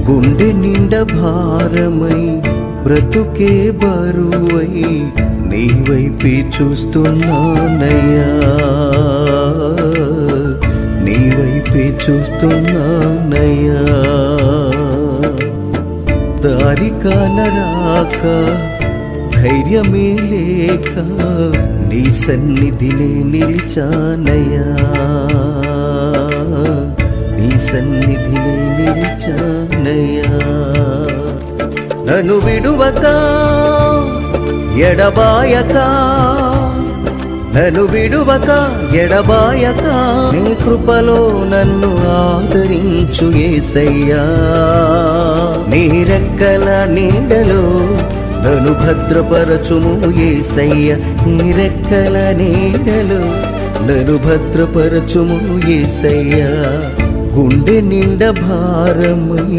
గుండె నిండ భారమై బ్రతుకే బరువై నీ వైపే చూస్తున్నానయ్యా, నీ వైపే చూస్తున్నానయ్యా. దారి కానరాక ధైర్యమే లేక నీ సన్నిధినే నిలిచానయ్యా, నీ సన్నిధినే నిలిచానయ్యా. నన్ను విడువక ఎడబాయక, నన్ను విడువక ఎడబాయక నీ కృపలో నన్ను ఆదరించు యేసయ్యా. నీ రెక్కల నీడలో నన్ను భద్రపరచుము యేసయ్యా, నీ రెక్కల నీడలో నన్ను భద్రపరచుము యేసయ్యా. గుండె నిండ భారమై